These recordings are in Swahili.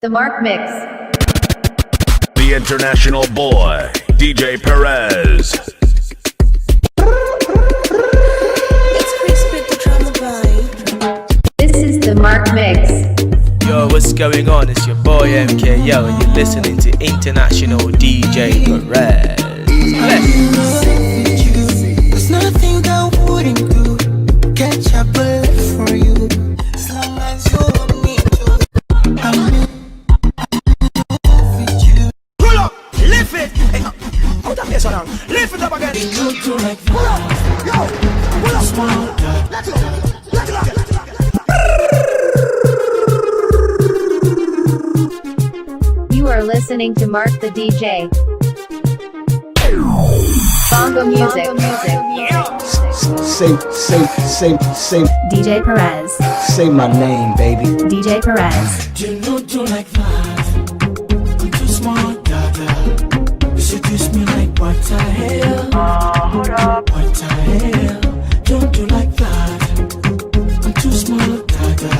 The Mark Mix. The international boy, DJ Perez. This is the Mark Mix. Yo, what's going on? It's your boy MKO and you're listening to international DJ Perez. There's nothing I wouldn't do. Catch a bullet for you. As long as you want me to. I'm with you. Pull up, lift it. Hey, put up this one. Lift it up again. You do like pull up. Yo, pull up. Small. Let's go. Let's go. You are listening to Mark the DJ. Bongo music. Say DJ Perez. say my name, baby. DJ Perez. You know, do like that. I'm too smart, dada. You seduce me like what the hell? Hold up. What the hell? Don't do like that. I'm too smart, dada.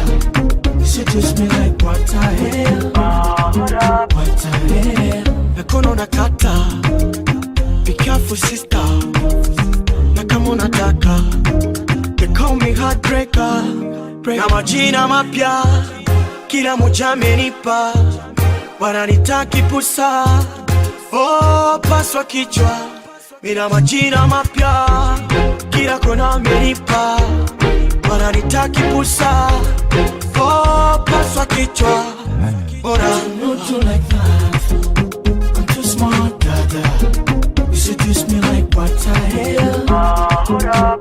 You seduce me like what the hell? Hold up. What the hell? Nakono nakata. Be careful, sister. Nakamo nataka. They call me heartbreaker. Na majina mapya kila moja amenipa, wananitaki pusa. Oh, paswa kichwa. Mina majina mapya kila kona amenipa, wananitaki pusa. Oh, paswa kichwa. Bora not to like that. I'm too smart, dada. You seduce me like what the hell?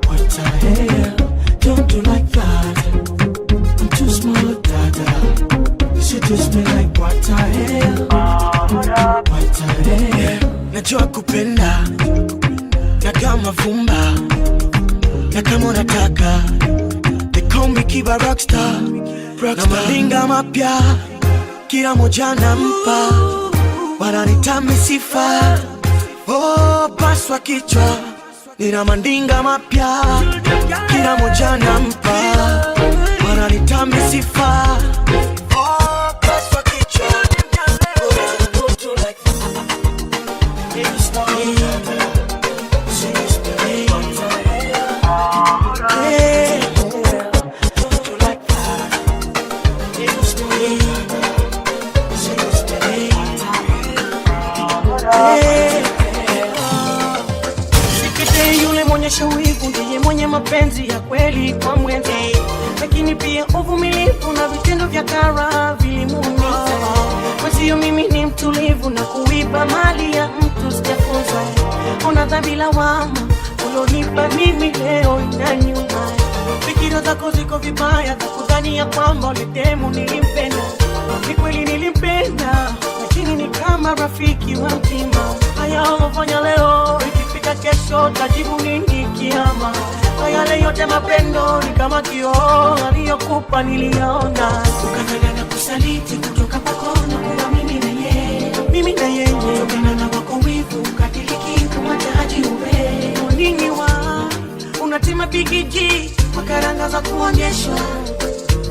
What the hell? Don't do like that. I'm too smart, dada. You seduce me like what the hell? What the hell? Najua kupenda na kama vumba na kama unataka. They call me Kiba Rockstar. Na malinga mapya kila moja nampa, wananitami sifa. Oh, paswa kichwa. Nina mandinga mapya kila moja nampa, wananitami sifa. Oh, paswa kichwa. Don't do like that. Baby, stop. Say it's the way. Hey, don't do like that. Baby, stop. Say it's the way. Hey. Yule mwenye shawivu ndiye mwenye mapenzi ya kweli kwa mwenzi, lakini pia uvumilivu na vitendo vya kara vilimuumiza. Kwa hiyo mimi ni mtulivu na kuiba mali ya mtu sijafunza. Una dhambi lawama ulonipa mimi leo inaniuma. Fikira zako ziko vibaya za kudhania kwamba uletemu nilimpenda. Ni kweli nilimpenda, lakini ni kama rafiki wa mtima. Haya ulofanya leo kesho tajibu nini kiama? Kwa yale yote mapendo ni kama kioo aliyokupa niliona. Ukataka na kusaliti kutoka pakona kwa mimi na yeye kutokana na wako wivu ukatiliki kumataji uwe nini wa unatima bigiji makaranga za kuonyesha.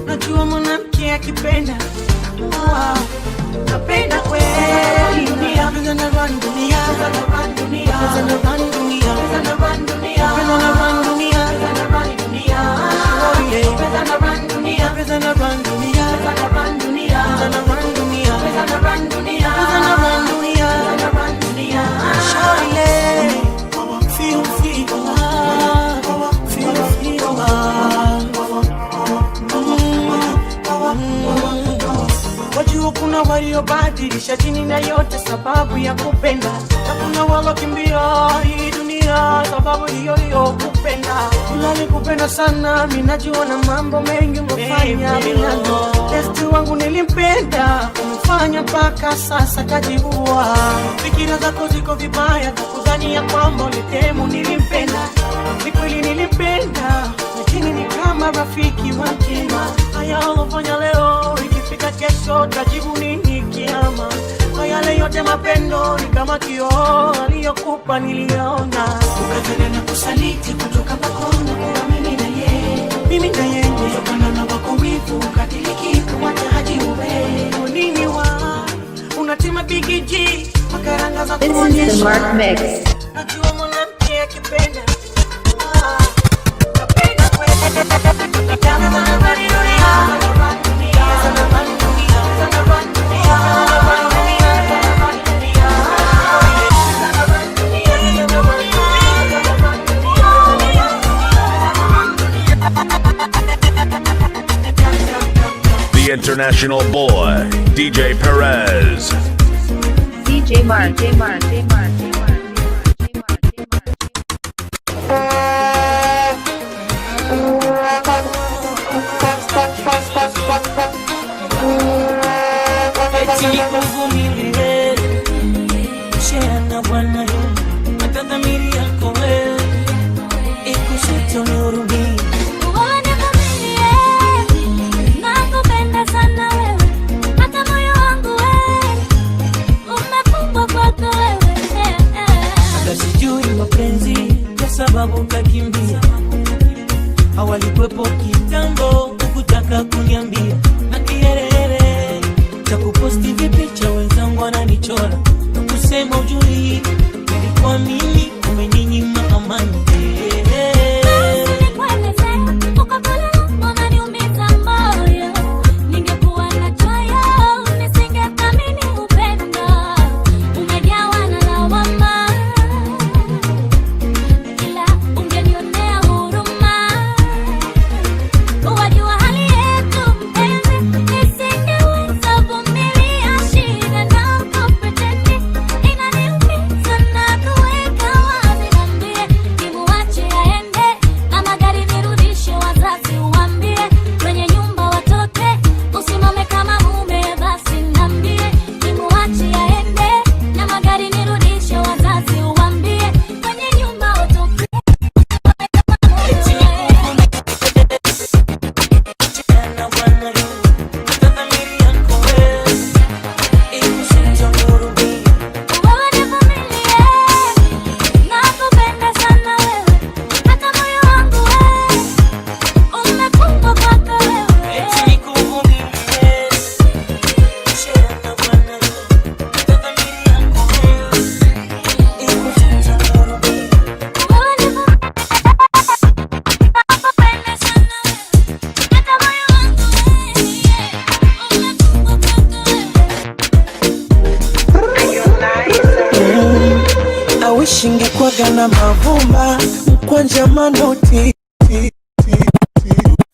Najua mwanamke akipenda napenda kweli. Dunia pesa na run dunia, pesa na run dunia, pesa na run dunia, pesa na run dunia, pesa na run dunia, pesa na run dunia. Oh yeah, pesa na run dunia, pesa na run dunia, pesa na run dunia, pesa na run dunia, pesa na run dunia, pesa na run dunia, pesa na run dunia. Shawty, feel wajua kuna waliobadilisha jini na yote sababu ya kupenda, na kuna walokimbia hii dunia sababu hiyo kupenda. Ulani kupenda sana, minajua na mambo mengi umefanya milano. Testi wangu nilimpenda, umefanya mpaka sasa kajibua. Fikira zako ziko vibaya za kudhania kwamba uletemu nilimpenda. Ni kweli nilimpenda, lakini ni kama rafiki wa mtima. Haya ulofanya leo ikifika kesho tajibu nini kiama? Kwa yale yote mapendo ni kama kioo aliyokupa niliona. Ukataka na kusaliti kutoka pakona kwa mimi na yeye kutokana na wako wivu ukatiliki kumataji uwe nini wa This is the Mark Mix. The international boy, DJ Perez. DJ Mark, J Mark, J Mark, J Mark, J Mark, J Mark, J Mark. Sababu kakimbia hawalikwepo kitambo kukutaka kuniambia na kiherehere cha kuposti vipicha wenzangu wananichora na kusema ujui ilikuwa mimi umeninyima amani. Shingekwaga na mavumba mkwanja manoti.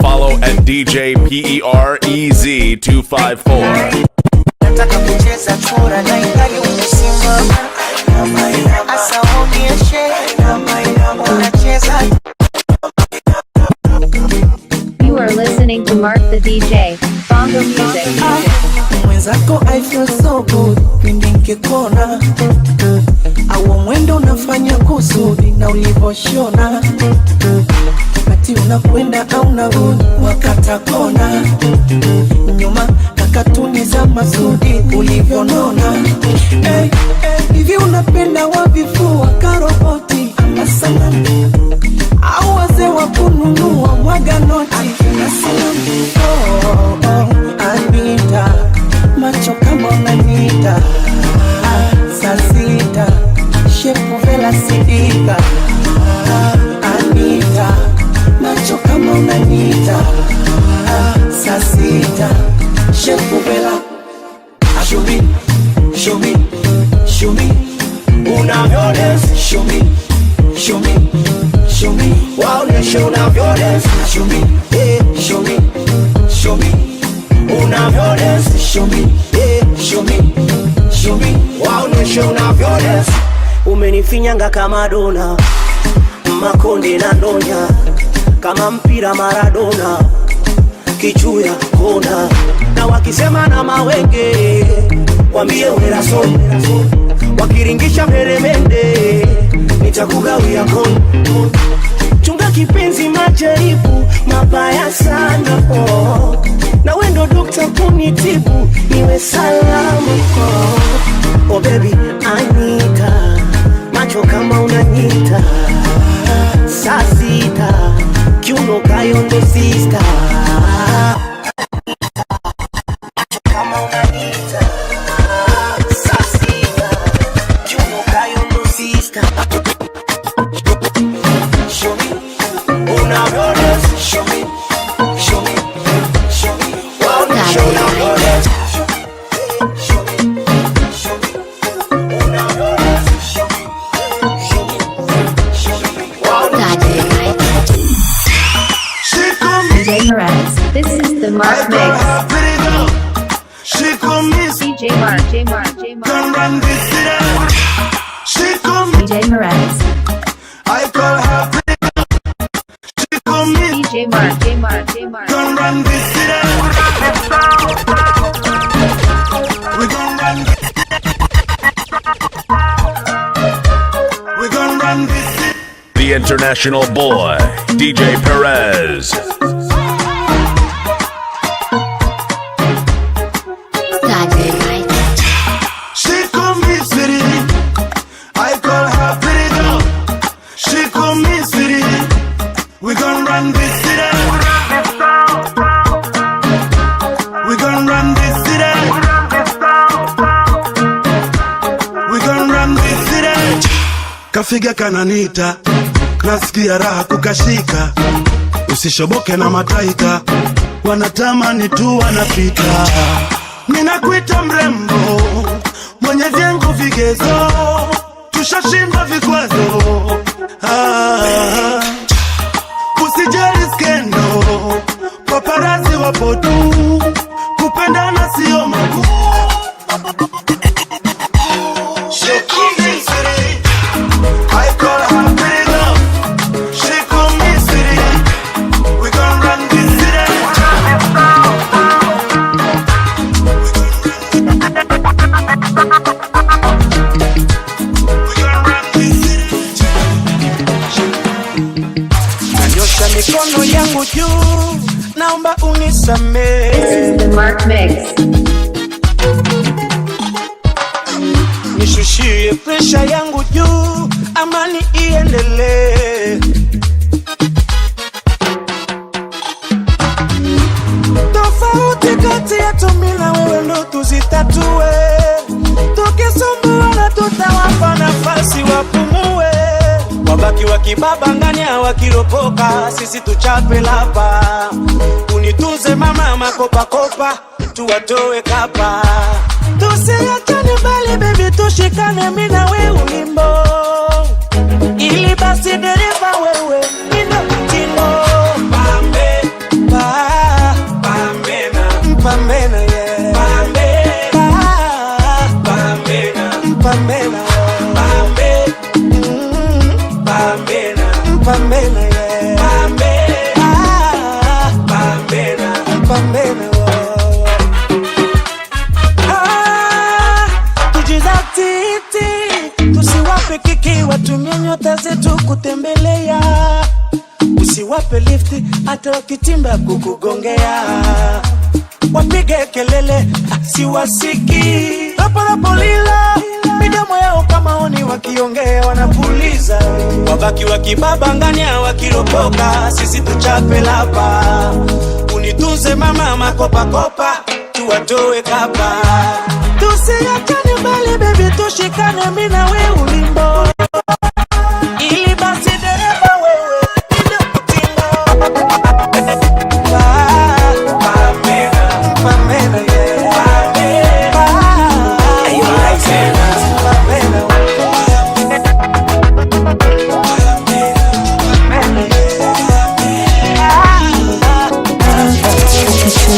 Follow at DJ Perez 254. Nataka kucheza chora na ingali umesimama. Asa onyeshe unacheza. You are listening to Mark the DJ, Bongo Music. Mwenzako I feel so good, ningekona. Awo mwendo unafanya kusudi na ulivoshona. Kati unakwenda au narudi wakata kona. Nyuma kakatuni za masudi ulivyonona. Hivi unapenda wavifua karoboti ama sanamu au wazee wa kununua mwaga noti na sanamu. Anita macho kama unanita. Sasita shepu vela sidika. Anita macho kama unanita. Sasita shepu vela. Show me, show me, show me unavyones. Show me, show me, show me waoneshe unavyones. Show me, show me, show me unavyones. Show me, show me, show me waoneshe unavyones. Umenifinyanga kama dona, makonde na ndonya, kama mpira Maradona, kichuya kona. Na wakisema na mawenge wambie unerason, wakiringisha peremende nitakugawia kon. Chunga kipenzi majaribu mabaya sana na wendo dokta kunitibu niwe salamu oh baby Anita macho kama unanyita. Sasita kiuno kayondo sister. Kama unanyita. Sasita kiuno Can run this city. She come DJ Perez. I call her pretty. She come in. DJ Mark. Can run this city. We gon' run this city. We gon' run this city. The international boy, DJ Perez. She come in city. I call her pretty girl. She come in city. We gon' run this city. We gon' run this city. We gon' run this city. Kafiga kananita, nasikia raha kukashika. Usishoboke na mataika, wanatamani tu wanapita. Ninakuita mrembo, mwenye vyengo vigezo, tushashinda vikwazo. Usijali skendo, paparazzi wapo tu, kupendana sio magumu. She come in city, I call her pretty girl. She come in city, we gon' run this city. Nanyosha mikono yangu juu, naomba unisamehe. This is the Mark Mix. Nishushie presha yangu juu, amani iendelee. Tofauti kati yetu mimi na wewe ndo tuzitatue. Tukisumbuana tutawapa nafasi wapumue. Wabaki wakibabanganya wakiropoka, sisi tuchape lapa. Unitunze mama makopa, tuwatoe kapa. Tusiachane mbali baby, tushikane mimi na wewe ulimbo. Ili basi dereva wewe, nina mtindo. Pambena, yeah. Pambena, tujizatiti, tusiwape kiki, watumie nyota zetu kutembelea. Usiwape lifti, hata wakitimba kukugongea. Wapige kelele, siwasiki. Lapo lila, midomo yao kama oni wakiongea wanapuliza. Wabaki wakibabanganya wakiropoka, sisi tuchape lapa. Unitunze mama makopa, tuwatoe kapa. Tusiachane mbali baby, tushikane mimi na wewe ulimbo. Ili basi dereva wewe, nina mtindo. Pambena, yeah.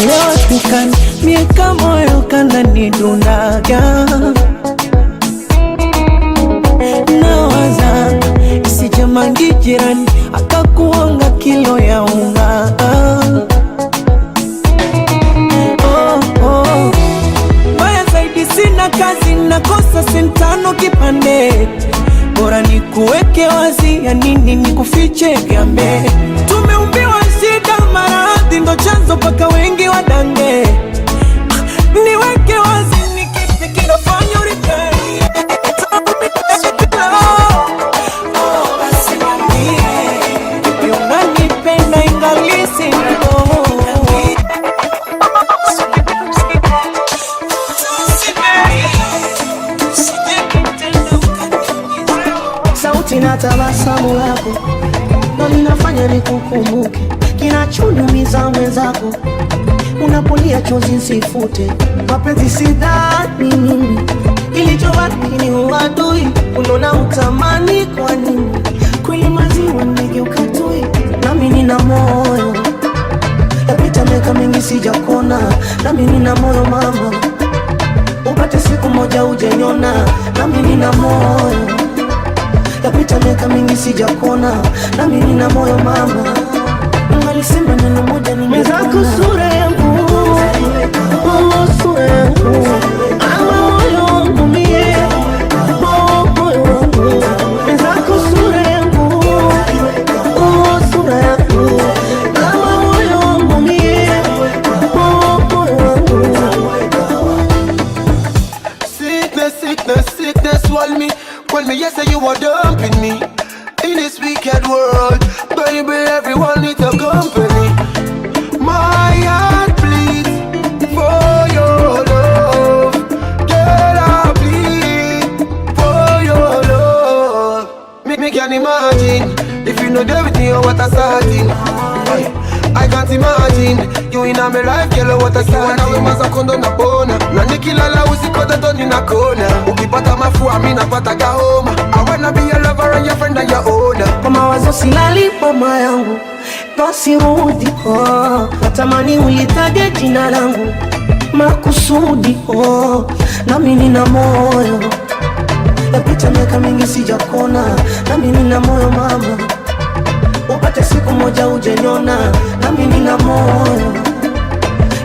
Leo tukani, miaka moyo kana nidundaga. Nawaza, isije mangi jirani, akakuonga kilo ya unga. Baya zaidi sina kazi, nakosa sentano kipande. Bora nikuweke wazi, ya nini nikufiche gambe. Tumeumbiwa shida maradhi, ndo chanzo paka wengi wadange. Niweke wazi, nikipi kinafanya uripeni. Basi niambie, kipi unanipenda ingali sina roho. Sauti na tabasamu lako ndo linafanya nikukumbuke. Kinachoniumiza mwenzako, unapolia chozi nsifute. Mapenzi sidhani mimi, kilichobaki ni uadui. Unaona utamani kwa nini, kweli maziwa nimegeuka tui. Nami nina moyo, yapita miaka mingi sijakona. Nami nina moyo mama, moja ujeniona, nami nina moyo. Yapita miaka mingi sijakona, nami nina moyo mama. Alisema neno moja nimezako sura yangu, oh sura yangu, ama moyo wangu mie, oh moyo wangu. Mezako sura yangu, oh sura yangu, ama moyo wangu mie, oh moyo wangu. Sickness, sickness, sickness, swallow me. When me yes say you are dumping me in this wicked world, baby, everyone needs a company. My heart bleeds for your love, girl, I bleed for your love. Me can imagine if you know there with me or what a starting. I can't imagine you in my life, girl, what a starting. Nawe mazakondo na bona na nikilala usikota toni na kona. Ukipata mafua mimi napata kahoma. I wanna be your lover and your friend and your owner. Kwa mawazo silali mama yangu, pasirudi natamani ulitaje jina langu makusudi nami nina moyo. Yapita miaka mingi sijakona, nami nina moyo mama. Upate siku moja ujeniona, nami nina moyo.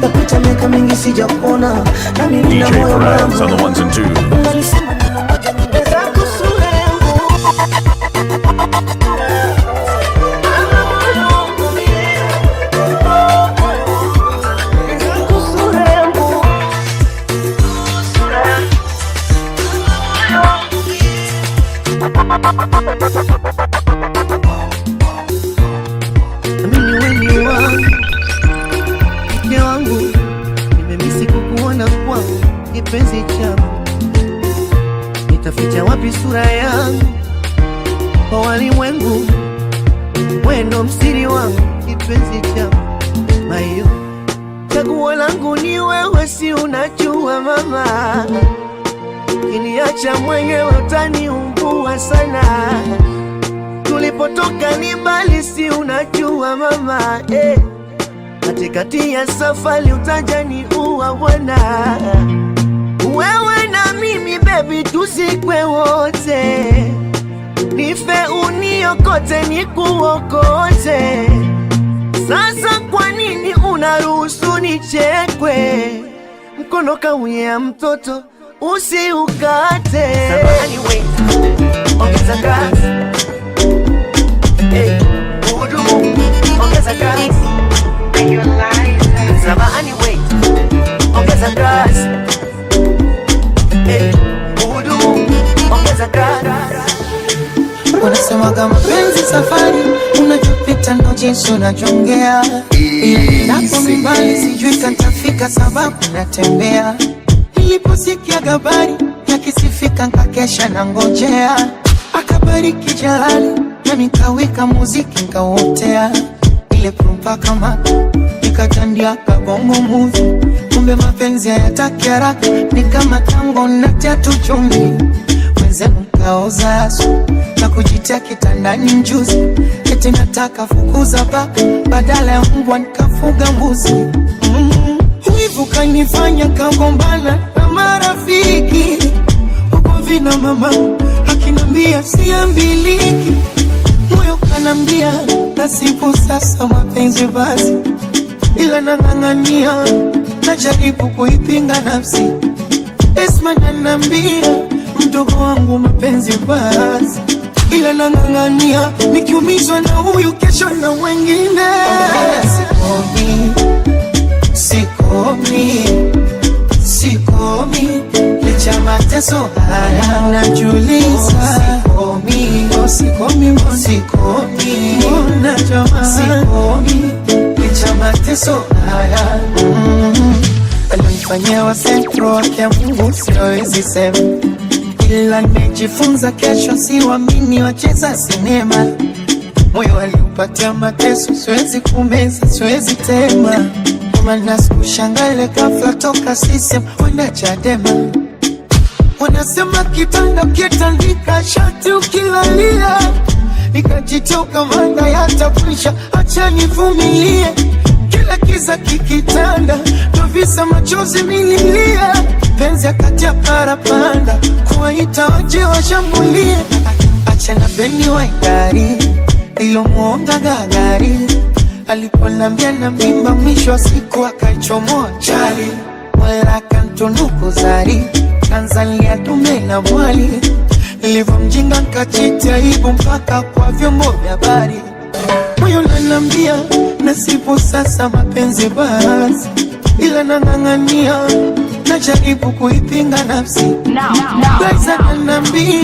Yapita miaka mingi sijakona, nami nina DJ moyo mama. Perez on the ones and twos. Alisema neno moja nimezako sura yangu, ama moyo wangu mie, oh moyo wangu. Mezako sura yangu, sura yangu, ama moyo wangu mie. Amini wewe wangu, mke wangu, nimemisi kukuona kwangu, kipenzi changu. Nitaficha wapi sura yangu kwa walimwengu, wewe ndo msiri wangu, kipenzi changu. Mayo, chaguo langu ni wewe, si unajua mama. Kiniacha mwenyewe utaniumbua sana. Tulipotoka ni mbali, si unajua mama, katikati ya safari utajani uwa bwana. Wewe na mimi baby tusikwe wote, nife uniokote nikuokote. Sasa kwa nini unaruhusu nichekwe? Mkono kauya mtoto usiukate. Samahani wait, ongeza gas. Uhudumu, ongeza gas. Samahani wait, ongeza gas. Uhudumu, ongeza gas. Wanasema kama penzi safari, unajupita ndo jinsi unajongea. Napo mbali sijui katafika sababu natembea. Niliposikia habari yakisifika nkakesha na ngojea. Akabariki jalali na nikaweka muziki nkauotea. Ile prumpa kama nikatandia ka bongo movie. Kumbe mapenzi hayataki haraka, ni kama tango na tatu chumvi. Wenzenu mkaoza asu na kujitia kitandani mjuzi. Eti nataka fukuza paka, badala ya mbwa nikafuga mbuzi. Wivu kanifanya kagombana na marafiki. Huko vina mama akinambia siambiliki. Moyo kanambia nasipo sasa mapenzi basi. Ila nang'ang'ania, najaribu kuipinga nafsi. Esma nanambia mdogo wangu mapenzi basi. Ila nang'ang'ania, nikiumizwa na huyu kesho na wengine. Sikomi, sikomi, sikomi, licha mateso haya najuliza. Sikomi, sikomi, sikomi, sikomi, licha mateso haya. Alifanyia wa sentro wake ya Mungu siwezi sema. Ila nimejifunza kesho siwamini wacheza sinema. Moyo aliupatia mateso, siwezi kumeza, siwezi tema. Mana sikushangale ghafla toka sisi wenda Chadema. Wanasema kitanda kitandika shati ukilalia. Nikajitoka manda yatapisha, acha nivumilie. Kila kiza kikitanda, ndo visa machozi mililia. mapenzi kati ya parapanda, kuwaita waje washambulie. Achana beni wa gari ilo muonga gagari, aliponambia na mimba mwisho wa siku akaichomoa chali. Mwera kantunuku zari Tanzania dume na mwali, nilivyo mjinga nkachiti aibu mpaka kwa vyombo vya habari. Moyo nanambia nasipo sasa mapenzi basi, ila nang'ang'ania najaribu kuipinga nafsi. Gaza nanambia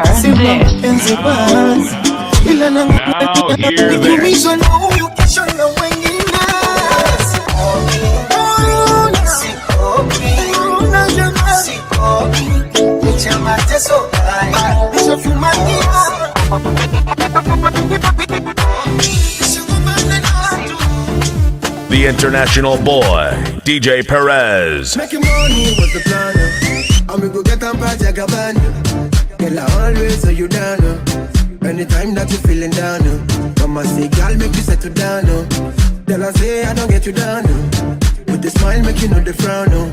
nasipo mapenzi basi, ila nang'ang'ania nikumizwa na huyu kesho na wengine. The international boy, DJ Perez. Making money was the plan. I'm gonna go get on party a cabana. Girl, I always say you down. Anytime that you feeling down, mama say, girl, make you settle down. Tell her say I don't get you down. With the smile, make you know the frown.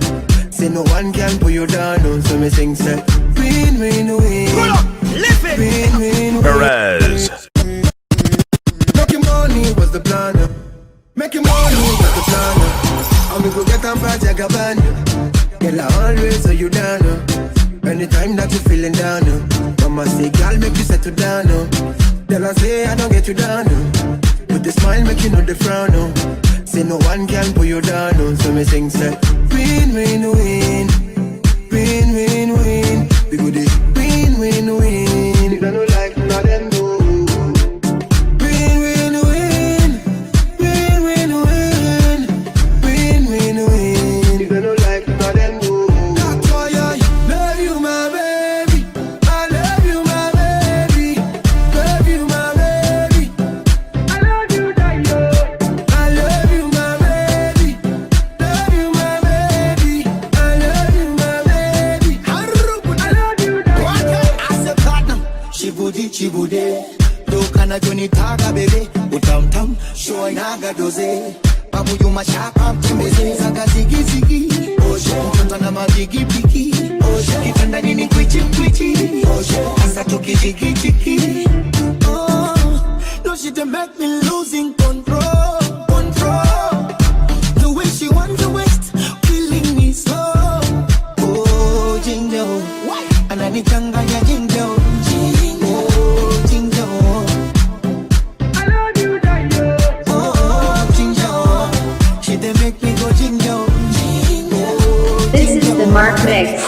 Say no one can pull you down. So me sing say, win, win, win. Win, win, win. Perez. Making money was the plan. Making money was the plan. I'm gonna go get on party a cabana. Girl, I always say you down. Anytime that you feeling down, mama say, girl, make you settle down. Tell her say I don't get you down. With the smile, make you know the frown. Say no one can pull you down. So me sing say, win, win, win. Win, win, win. We go this win, win, win. You don't like none of them do. Win, win, win. Win, win, win. Win, win, win. You don't like none of them do. That's why I love you, my baby. I love you, my baby. Love you, my baby. I love you, Dayo. I love you, my baby. Love you, my baby. I love you, my baby. I love you, Dayo. I said platinum. Chibude. Do kana joni taga baby. Utam tam. Show inaga doze. Babu you mashaka mtembeze. Zaga zigi zigi. Oje. Mtonto na mabigi piki. Oje. Kitanda nini kwichi kwichi. Oje. Asa toki jigi jigi. Oh, no she done make me losing control. The way she wants to waste, killing me slow. Oh, jingle. Ananichanganya jingle. Oh, jingle. I love you, Dayo. Oh, jingle. She done make me go jingle. This is the Mark Mix.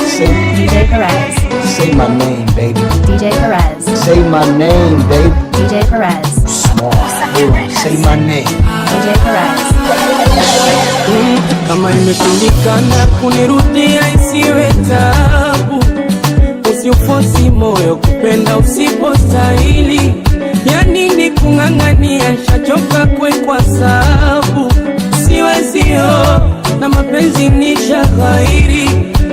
Say DJ Perez. say my name, baby. DJ Perez. Say my name, baby. DJ Perez. Small. Say my name. DJ Perez. Kama imeshindikana kunirudia isiwe tabu, usiufosi moyo kupenda usipostahili. Ya nini kung'ang'ania, nishachoka kwa sabu. Siwezio na mapenzi ni shaghairi,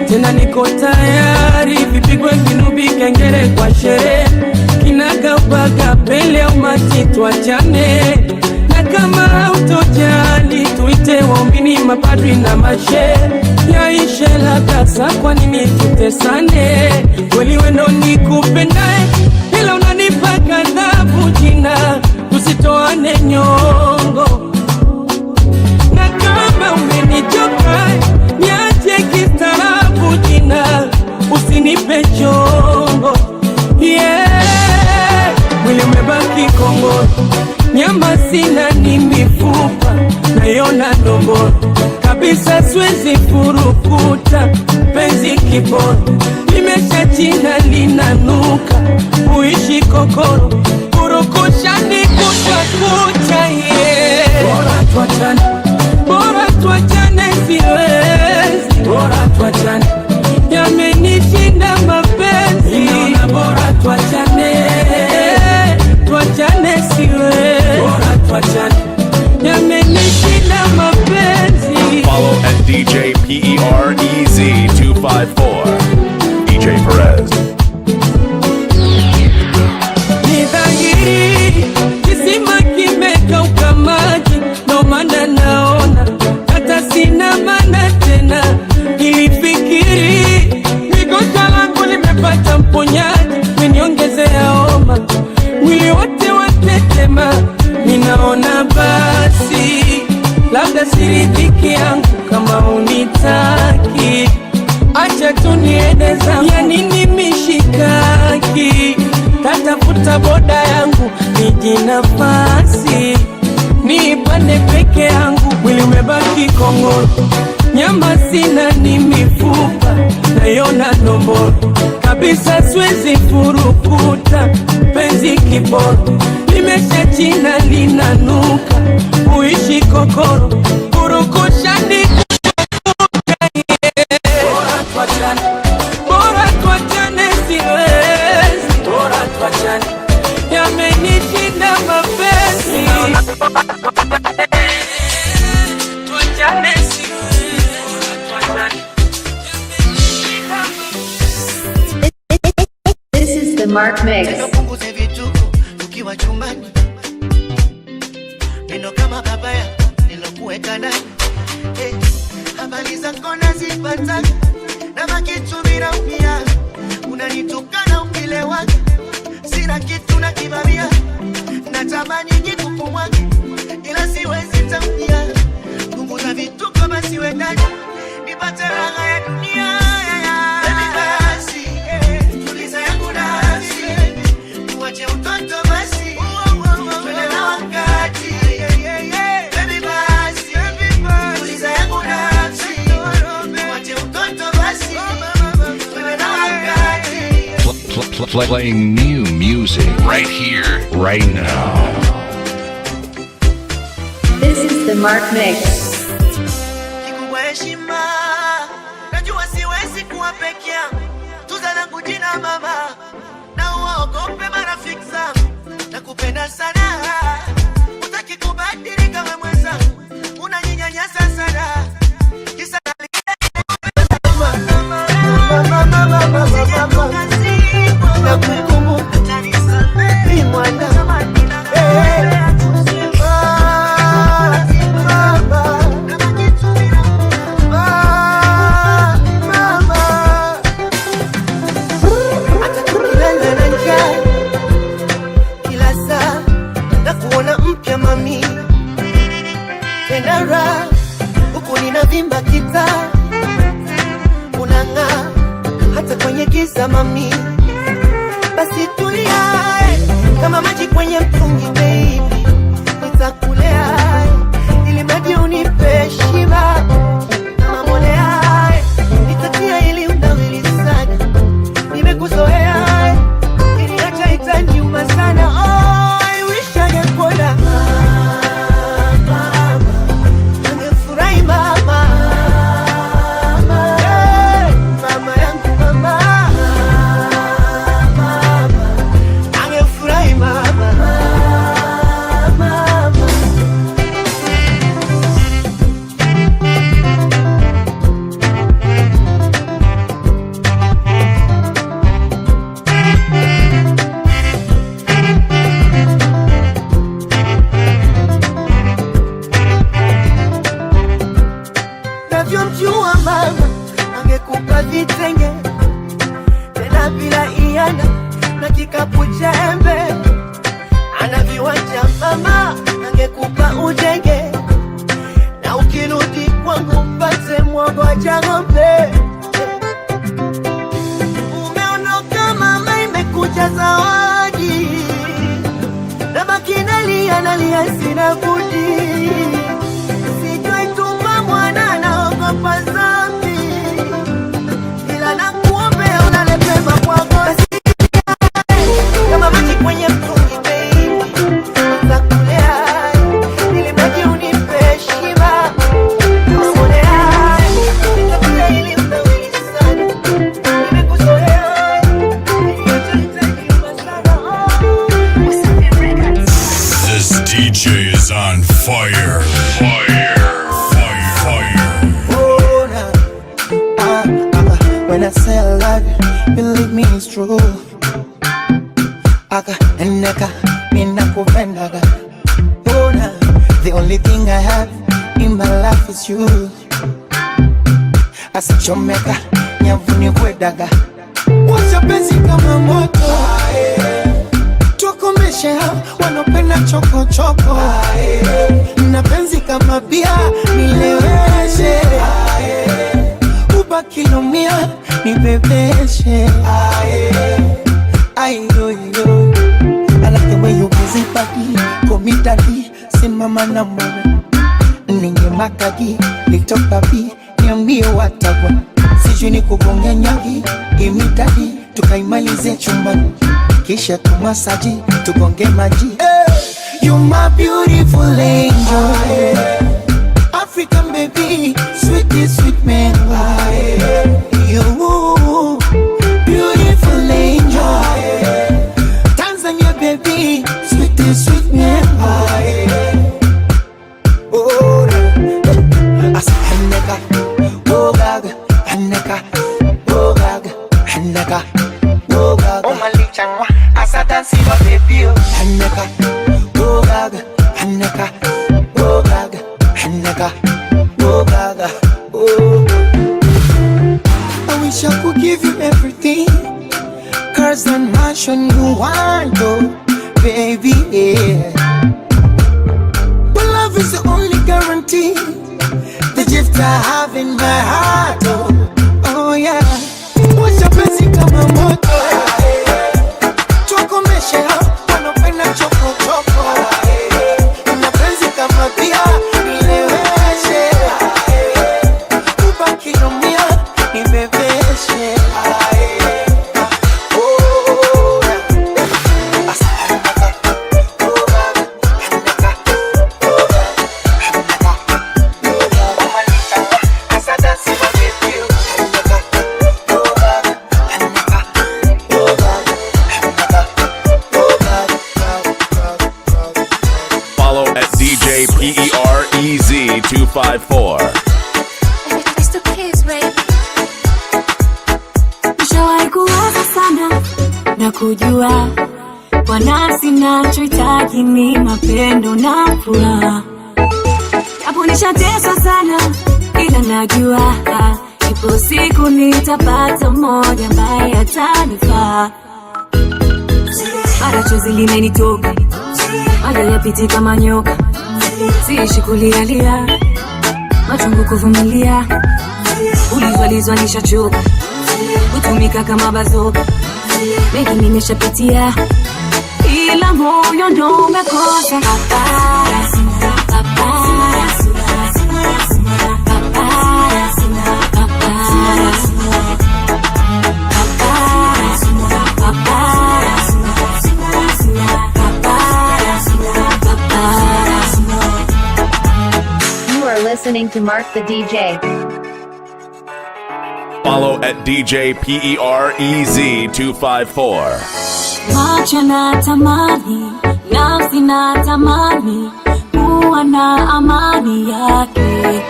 tena niko tayari vipigwe vinubi kengere kwa sherehe. Kinaga ubaga pele umati tuachane, na kama hautojali tuite waumini mapadri na mashe. Yaishe labda saa kwa nini tutesane, kweli wendo nikupendae ila unanipa kadhabu jina, tusitoane nyongo. Na kama umenichoka niache kistaarabu jina, usinipe chongo. Yeah, mwili umebaki Kongo, nyama sina ni mifupa, naiona ndogo kabisa, siwezi furukuta. Penzi kibora limesha china linanuka, uishi kokoro kurukusha ni kucha kucha. Yeah, bora tuachane siwezi, bora tuachane, yamenishinda mapenzi. Bora tuachane siwezi. na basi, labda siridhiki yangu kama unitaki. Acha tu niende zangu, ya nini mishikaki? Tatafuta boda yangu, niji nafasi niipande peke yangu. Mwili umebaki kongoro, nyama sina ni mifupa, nayona ndomboro kabisa, siwezi furukuta. Penzi kiboro limesha china linanuka, uishi kokoro kurukushani. Bora tuachane siwezi, bora tuachane, yamenishinda mapenzi. Tuachane siwezi, bora tuachane. This is the Mark Mix. Punguze vituko tukiwa chumbani, neno kama babaya nilokuweka ndani. Habari zako nazipata na makitu bila umia, unanitukana ukilewa, sina kitu na kibabia, natamani nikukumwage ila siwezi tamia. Punguza vituko basi we ndani, nipate raha ya dunia. Baby basi, tuliza yangu nafsi, tuache utoto basi, twende na wakati. Baby basi, tuliza yangu nafsi, tuache utoto basi, twende na wakati. Playing new music right here, right now. This is the Mark Mix. Kikubwa heshima, najua siwezi kuwa peke yangu, tuza langu jina mama, na uogope marafiki zangu, nakupenda sana, utaki kubadilika we mwenzangu, unaninyanyasa sana, kisa huku ninavimba kita, unang'aa hata kwenye giza mami. Basi tulia kama maji kwenye mtungi baby, nitakulea ili maji unipe shiba kama molea, nitatia ili unawili sana, nimekuzoea ili hata itaniuma sana. Oh, I wish I could go down. Navyomjua mama, angekupa vitenge tena bila iana na kikapu cha embe. Ana viwanja mama, angekupa ujenge, na ukirudi kwangu mpate mwogo wa ng'ombe. Umeondoka mama, imekuja zawadi, na baki nalia sina budi. Sijui tumba mwana naogopa zambi, ila nakuombea unale pema kwako. Kama maji kwenye mtungi baby, nitakulea ili maji unipe shiba kama molea, nitakulea ili unawili sana, nimekuzoea ili yote nitaniuma sana. This DJ is on fire. When I say I love you, believe me it's true. Aka eneka ninakupendaga. The only thing I have in my life is you. Asichomeka nyavuni kwedaga. Wacha penzi kama moto, tukomeshe tukomeshe wanopenda choko choko. Na penzi kama bia nileweshe, ubaki lumia nibebeshe. Ayo yo, I like the way you busy body, komitadi, simama na mwana. Ninge makagi, little papi, niambie watagwa. Sijui ni kugonga nyagi, imitadi, tukaimalize chumbani. Kisha tumasaji, tugonge maji. You my beautiful angel, African baby, sweet man. You beautiful angel, Tanzania baby, sweet man. Oh, as Hanaka, oh gaga, Hanaka, oh gaga, Hanaka, oh gaga. Oh malichangwa, as I dance in my baby, Hanaka, oh gaga, Hanaka, oh gaga, Hanaka, oh gaga, oh. I wish I could give you everything, cars and mansion you want, oh baby, yeah. But love is the only guarantee, the gift I have in my heart, oh yeah. What's your basic kama moto, choko meshe wanopenda choko choko. Na penzi kama bia nileweshe, ubaki lumia nibebeshe. Follow at DJ Perez 254. It's the kids, baby. Nishawahi kuwaza sana na kujua kwa nafsi nachohitaji ni mapendo na furaha. Hapo nishateswa sana ila najua ipo siku nitapata mmoja ambaye atanifaa. Mara chozi limenitoka, maji yapiti kama nyoka. Siishi kulialia, machungu kuvumilia. Ulizwalizwa nishachoka, kutumika kama bazoka. Mengi nimeshapitia, ila moyo ndo umekosa. Listening to Mark the DJ. Follow at DJ Perez 254. Macho na tamani, nafsi na tamani, kuwa na amani yake.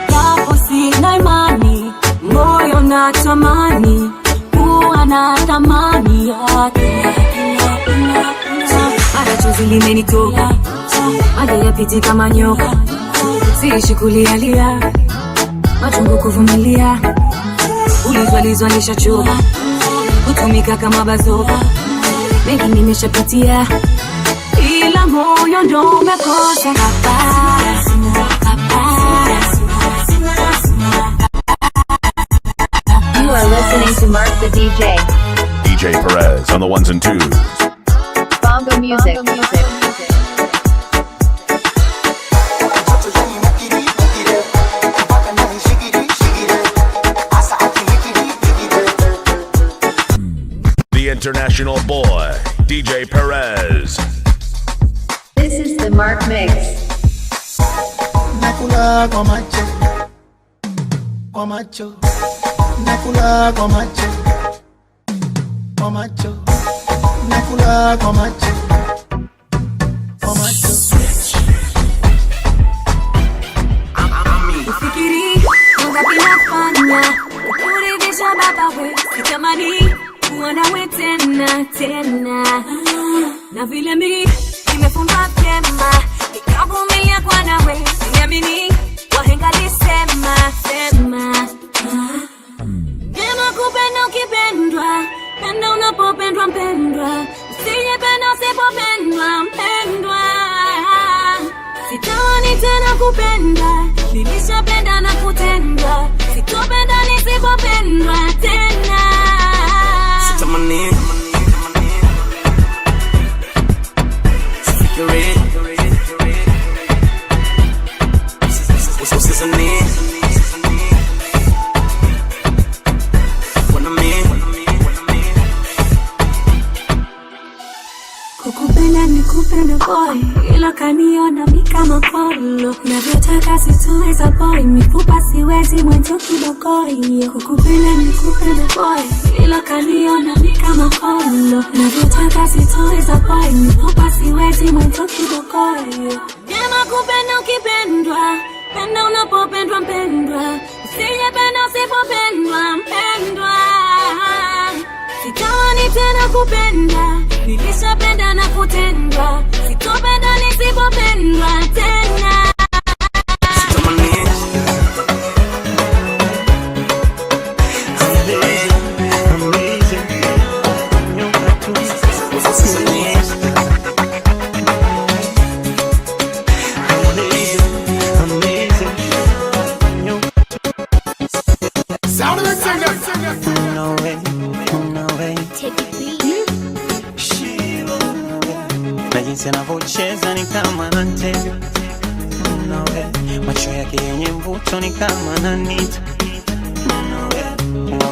Japo sina imani, moyo na tamani, kuwa na tamani yake. Mara chozi limenitoka, maji yapiti kama nyoka. Siishi kulialia, machungu kuvumilia. Ulizwalizwa nishachoka, kutumika kama bazoka. Mengi nimeshapitia, ila moyo ndo umekosa. You are listening to Mark the DJ. DJ Perez on the ones and twos. Bongo music. The international boy, DJ Perez. This is the Mark Mix. Nakula kwa macho, kwa macho. Nakula kwa macho, kwa macho. Nakula kwa macho, kwa macho. Ufikiri, mungapi nafanya kukuridhisha baba we. Sitamani kuwa nawe tena, tena. Na vile mi nimefunga vyema, nikavumilia kwa nawe. Niamini, wahenga lisema, sema. Vyema kupenda ukipendwa, penda unapopendwa mpendwa. Usije kupenda, nilishapenda na kutendwa, sitopenda nisipopendwa tena. Sitamani Security Usisani Kukupenda ni kupenda boy, ila kaniona mi kama kolo. Navyotaka situweza boy, mifupa siwezi mwenzo kibokoi. Kukupenda ni kupenda boy, ila kaniona mi kama kolo. Navyotaka situweza boy, mifupa siwezi mwenzo kibokoi. Jema kupenda ukipendwa, penda unapopendwa mpendwa, usijependa usipopendwa mpendwa. Sitamani tena kupenda, nilishapenda na kutendwa, sitopenda nisipopendwa tena. Anavocheza ni kama nantega, macho yake yenye mvuto ni kama nanita,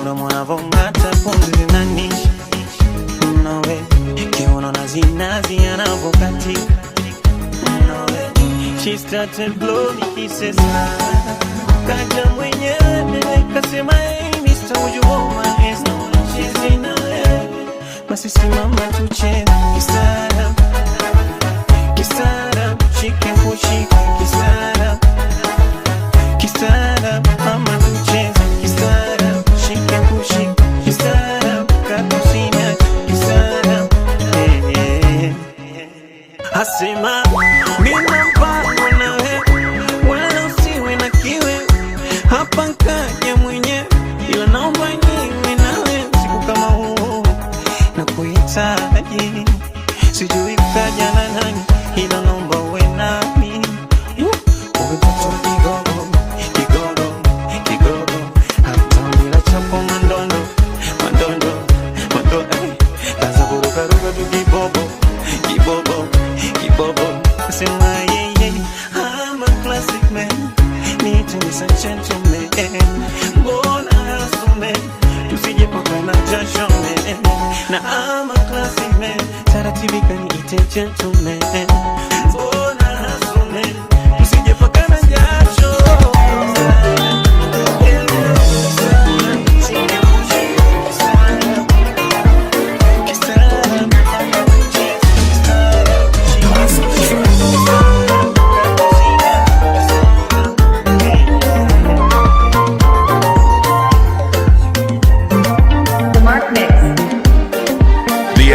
mdomo anavong'ata pumzi zinanisha, kiuno na zinazi anavokatika, she started blowing kisses, kaja mwenyewe kasema hey Mr. would you hold my hands, no she's in a head, basi simama tucheze kisara. Kisara, she can push it. Kisara, Kisara, mama tucheze. Kisara, she can push it. Kisara, katusina. Kisara, Asema, mina mpango nawe, wala usiwe na kiwe. Hapa nkaja mwenye, ila naomba niwe nawe. Siku kama huu, na kuhitaji, sijui kaja na nani. Ila naomba uwe nami. Umepata kigogo, kigogo, kigogo. Hata bila chapo mandondo, mandondo, mandondo. Kaza kuruka ruka tu kibobo, kibobo, kibobo. Sema yeah, I'm a classic man. Need to be such a gentleman. Mbona hasume, tusije paka na jasho man. Na I'm a classic man. Taratibika niite gentleman. Mbona hasume, tusije paka na jasho.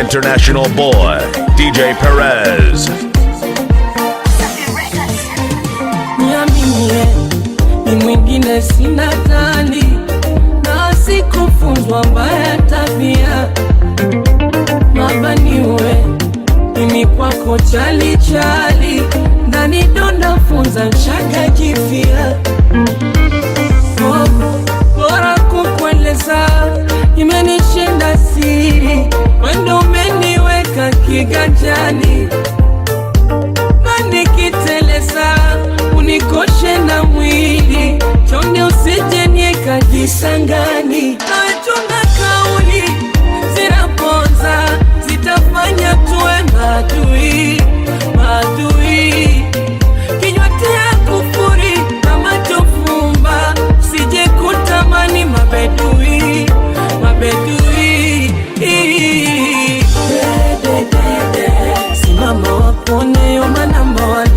International boy, DJ Perez. Niaminie, ni mwingine sina tani, na sikufunzwa mbaya tabia. Mabaniwe, mimi kwako chali chali, ndani donda funza nshaka jifia. Bora kukueleza, imenishinda siri, wendo umeniweka kiganjani. Nikiteleza, unikoshe na mwili, chonde usije nieka jisangani. Nawe tunga kauli, zinaponza, zitafanya tuwe madui, madui. Kinywa tia kufuri, kama tofumba, usije kutamani mabedui, mabedui. Simama wapone yo number one.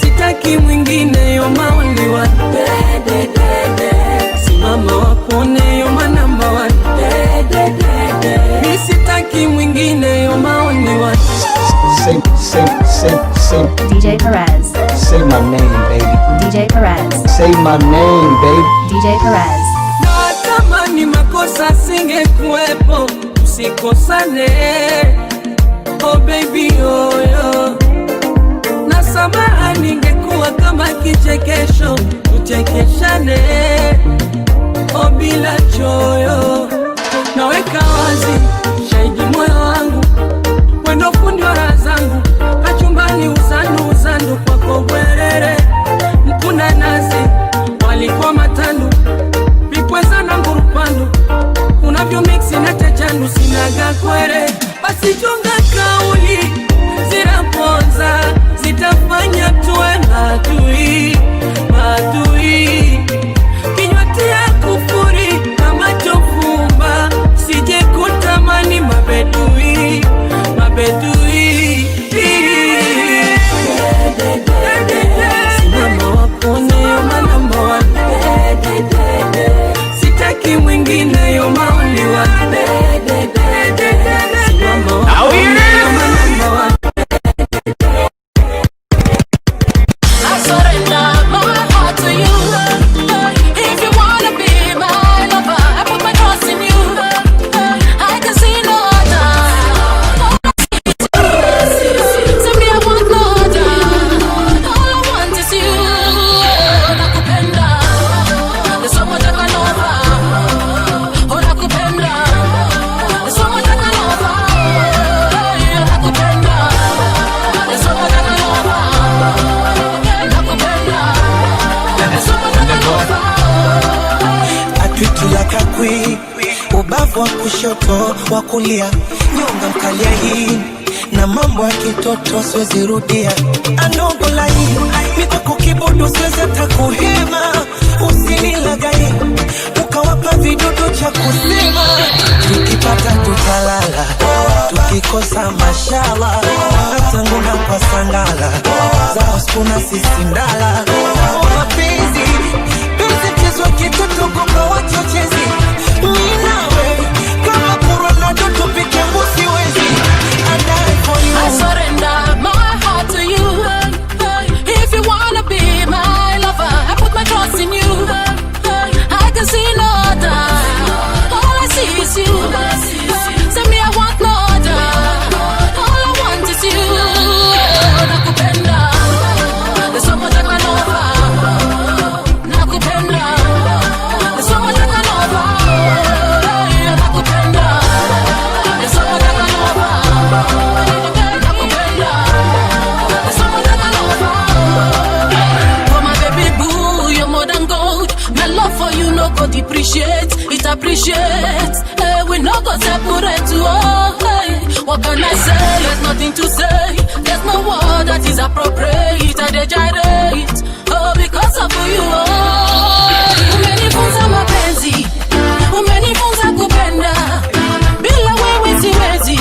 Sitaki mwingine yo my only one. Simama wapone yo number one. Mi sitaki mwingine yo my only one. Say DJ Perez. Say my name, baby. DJ Perez. Say my name, baby. DJ Perez. Na kama ni makosa singekuwepo, usikosane. Oh baby, oh yo. Na samahani kichekesho tuchekeshane, o bila choyo naweka wazi shahidi moyo wangu, wendo fundi wa raha zangu, kachumbani uzandu kwako bwerere, mkuna nazi walikuwa matandu, vikweza na ngurupandu, unavyo mixi na techandu sinaga kwere, basi chunga kauli zinaponza, zitafanya tuwe madui, kinywatia kufuri kama chofumba, sije kutamani mabedui, simama wapone yoma namba one, sitaki mwingine yoma only one, simama wapone yoma namba one. I surrender my heart to you. If you wanna be my lover, I put my trust in you. I can see no other. Tell me I want no other. All I want is you. Nakupenda, there's so much I can offer. Oh, nakupenda, there's so much I can offer. Nakupenda, there's so much I can offer. Atwitula kakwi, ubavu wa kushoto wa kulia, nyonga mkalia hii, na mambo ya kitoto siwezi rudia. Anongo lai, mikoko kibodo siwezi hata kuhema, usinilagai, ukawapa vidudu cha kusema. Tukipata tutalala, tukikosa mashallah, hata nguna kwa sangala, zao skuna sisindala. Mapenzi, penzi mchezo kitoto gomba wachochezi, minawe, kama kurona doto pike mbusi wezi. I die for you. I surrender my heart to you. If you wanna be my lover, I put my trust in you. I can see no other. All I see is you. Tell me I want no other. All I want is you. Nakupenda, there's so much I can offer. Nakupenda, there's so much I can offer. Nakupenda, there's so much I can offer. Nakupenda, there's so much I can offer. For my baby boo, you're more than gold. My love for you no go depreciate, it appreciates. Hey, we no go separate. Oh, hey, what can I say? There's nothing to say. There's no word that is appropriate. I degyrate. Oh, because of you. Oh, umenifunza mapenzi, umenifunza kupenda, bila wewe siwezi,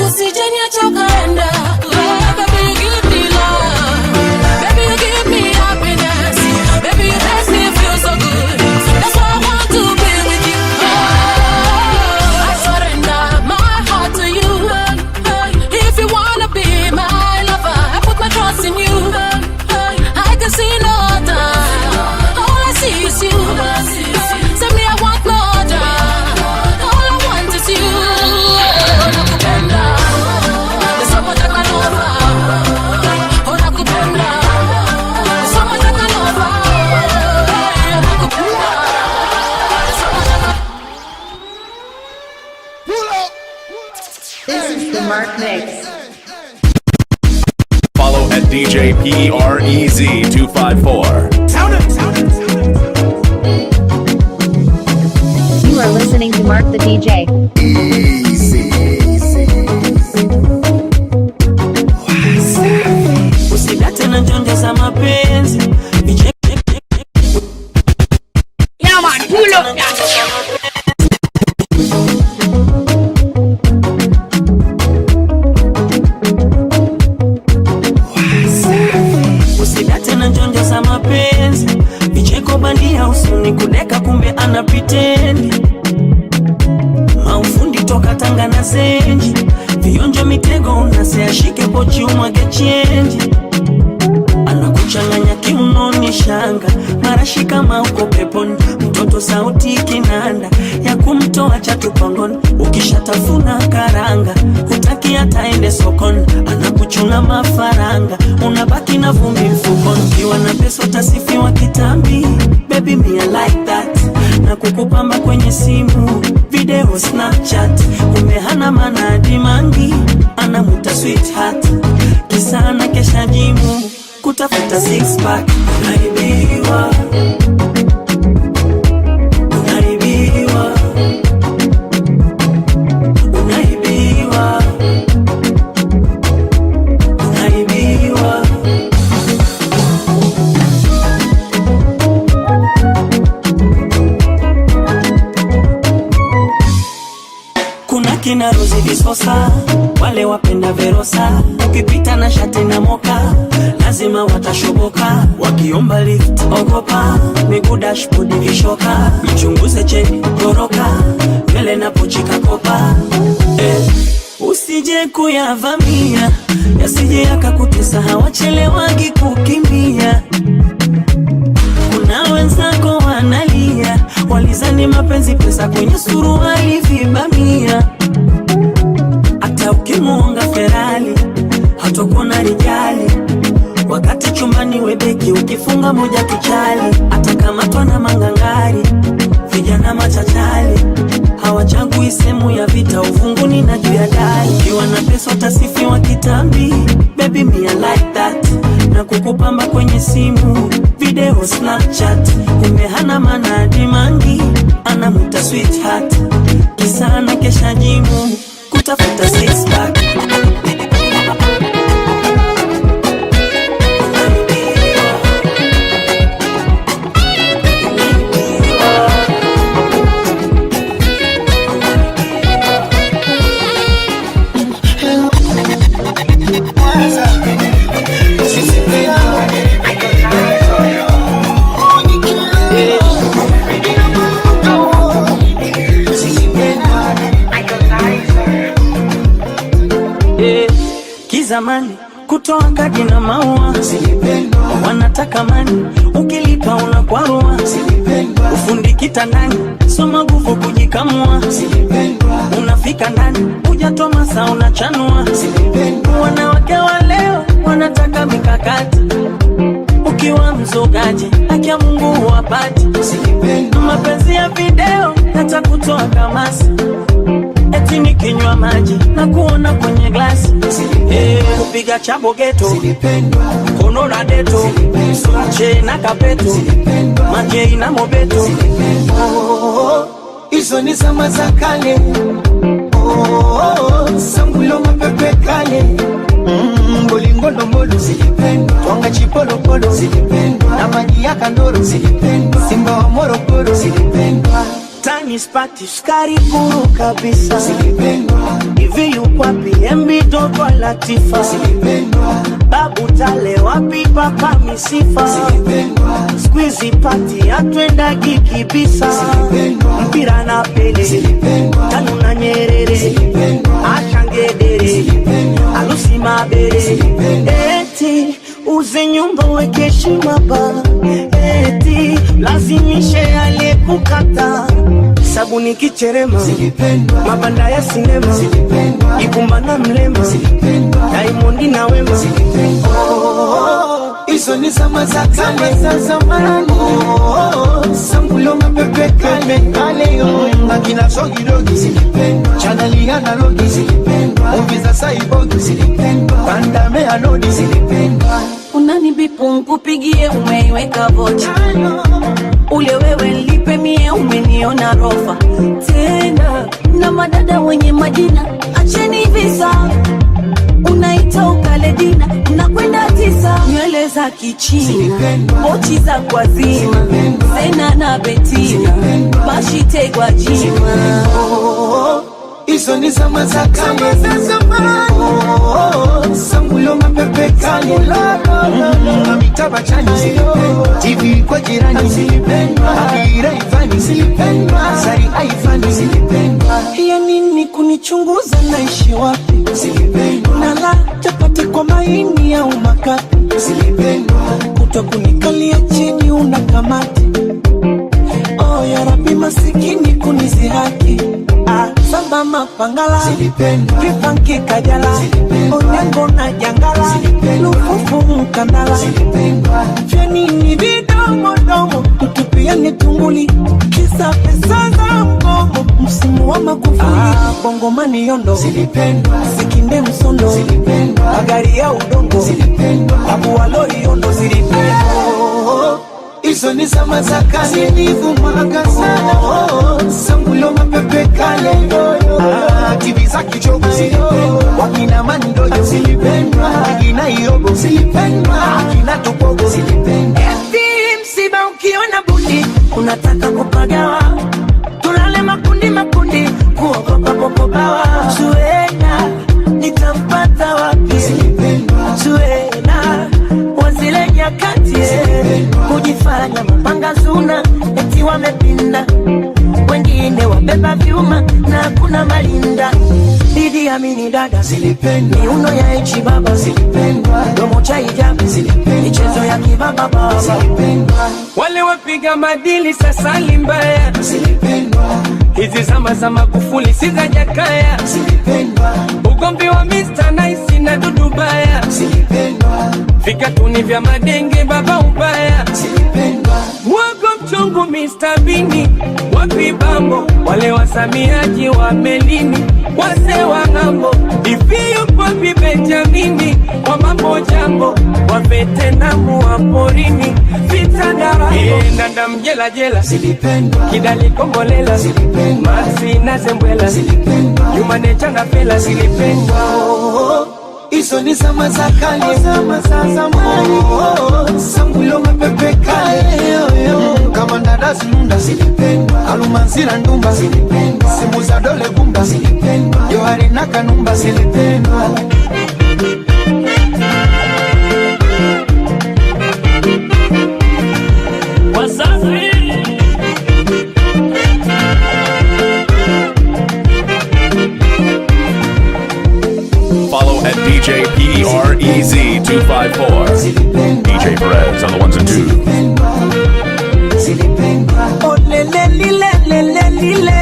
usije niache ukaenda. Oh, baby you give me love, baby you give me happiness, baby you make me feel so good. That's why I want to be with you. Oh, I surrender my heart to you. If you wanna be my lover, I put my trust in you. I can see no other. All I see is you. Tell me I want no other. All I want is you. Nakupenda, there's so much I can offer. Oh, nakupenda, there's so much I can offer. Nakupenda, there's so much I can. This is the Mark Mix. Follow at DJ PREZ254. You are listening to Mark the DJ. Usidate na njonjo za mapenzi. Yeah man, pull up that. Usidate na njonjo za mapenzi. Vicheko bandia usuni kudeka kumbe anapitendi. Maufundi toka Tanga na Zenji, vionjo mitego unase ashike pochi umwage chenji. Anakuchanganya kiu kiuno ni shanga, marashi kama uko peponi, mtoto sauti kinanda ya kumtoa chatu pangoni. Ukishatafuna karanga, hutaki hata ende sokoni, anakuchuna mafaranga, unabaki na vumbi mfukoni. Ukiwa na pesa utasifiwa kitambi, baby me I like that. Na kukupamba kwenye simu, video Snapchat, kumehana mana dimangi, anamuta sweetheart. Kisana kesha jimu, kutafuta six pack. Unaibiwa, unaibiwa, unaibiwa, unaibiwa. Kuna kina Rozi Visosa, wale wapenda Verosa, ukipita na shati na moka, lazima watashoboka. Wakiomba lift, ogopa, miguu dashboard vishoka. Mchunguze cheni, goroka, mbele na pochi kakopa. Usije kuyavamia, yasije yakakutesa, hawachelewagi kukimbia. Kuna wenzako wanalia, walizani mapenzi pesa kwenye suruali vibamia. Hata ukimuonga Ferrari, hatokona rijali, wakati chumbani webeki, ukifunga moja kichali. Hata kama twana mangangari, vijana machachali, hawachagui sehemu ya vita, ufunguni na juu ya dari. Ukiwa na pesa utasifiwa kitambi, baby me I like that. Na kukupamba kwenye simu, video Snapchat, kumehana mana dimangi, anamuta sweetheart. Kisana kesha jimu, kutafuta six pack. Zamani kutoa kadi na maua, wanataka mani, ukilipa unakwarua. Ufundi kitandani, soma nguvu kujikamua. Unafika ndani, hujatoa masaa unachanua. Wanawake wa leo wanataka mikakati, ukiwa mzogaji haki ya Mungu huwapati. Mapenzi ya video yatakutoa kamasi, eti nikinywa maji na kuona kwenye glasi. Kupiga chabo geto, kono na deto, che na kapeto, majei na mobeto. Hizo ni zama za kale. Sangulo mapepe kale. Bolingo ndombolo zilipendwa, twanga chipolo polo zilipendwa, na maji ya kandoro zilipendwa, simba wa Morogoro zilipendwa. Tani spati skari kuru kabisa zilipendwa. Hivi yuko wapi MB Dogo Latifa zilipendwa. Babu Tale wapi papa Misifa zilipendwa. Squeezy party atwenda kikibisa zilipendwa. Mpira na Pele zilipendwa. Tanu na Nyerere zilipendwa. Ashangedere zilipendwa. Alusi Mabere zilipendwa. Eti uze nyumba weke heshima ba, eti lazimishe ale kukata. Sabuni kicherema zilipendwa. Mabanda ya sinema zilipendwa. Ibumba na Mlema zilipendwa. Diamond na Wema zilipendwa. Hizo ni zama za kale za zamani. Sangulo mapepe kale kale yo. Akina Sogi Dogi zilipendwa. Chaneli analogi zilipendwa. Uviza Saibogi zilipendwa. Pandame anodi zilipendwa. Unani bipu kupigie umeiweka vocha. Ule wewe lipe mie umeniona rofa. Tena na madada wenye majina, acheni visa. Unaita ukaledina, unakwenda tisa. Nywele za kichina, mochi za kwa zima. Zena na Betina, mashite kwa jima. Hizo ni zama za kale za zamani. Sangulo mapepe kale. Mamitaba chani zilipendwa. TV kwa jirani zilipendwa. Abira Ivani zilipendwa. Sari Aivani zilipendwa. Ya nini kunichunguza naishi wapi zilipendwa. Na la chapati kwa maini au makapi zilipendwa. kutwa kunikalia chini unakamati. Oh ya Rabbi masikini kunizihaki. Samba mapangala Kipanki kajala Onyango na jangala Lufufu mkandala Fyenini vidomo domo Tutupiani tunguli Kisa pesa za mgomo Msimu wa makufuli Bongo mani yondo Sikinde msondo Magari ya udongo Abu waloi yondo zilipendwa. Izo ni zama za kale nivumaga sana. Sangulo mapepe kale TV za kichogo zilipendwa. Wakina mandoyo zilipendwa. Wakina iyogo zilipendwa. Wakina tupogo zilipendwa. Eti msiba ukiona bundi unataka kupagawa. Tulale makundi makundi kuogopa popobawa. Zuena nitampata wapi? Zilipendwa. Zuena wazile nyakati kujifanya mapanga zuna eti wamepinda. Wengine wabeba vyuma na kuna malinda. Didi amini dada zilipendwa. Miuno ya echi baba zilipendwa. Domo cha hijabu zilipendwa. Michezo ya kibaba baba zilipendwa. Wale wapiga madili sasa limbaya zilipendwa. Hizi zama za Magufuli si za Jakaya zilipendwa. Ugombi wa Mr. Nice na Dudu Baya zilipendwa. Vikatuni vya madenge baba ubaya zilipendwa. Wago mchungu Mr. Bini wapi bambo. Wale wasamiaji wa melini wase wa ngambo. Ifiyo kwa Benjamini wa mambo jambo. Wa Vetenamu wa porini vita darabo. Nanda mjela jela zilipendwa. Kidali kombolela zilipendwa. Maxi na Zembwela zilipendwa. Yumane changa pela zilipendwa. Izo ni zama za kale, zama za zamani. Sangulo mapepe kale kama ndada zinunda zilipendwa. Alumanzira ndumba zilipendwa. Simu za dole gumba zilipendwa. Johari na kanumba zilipendwa. Wasafi Follow at DJ PREZ254. DJ Perez on the ones and twos. Oh lele lile lele lile.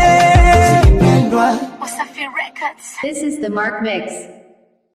This is the Mark Mix.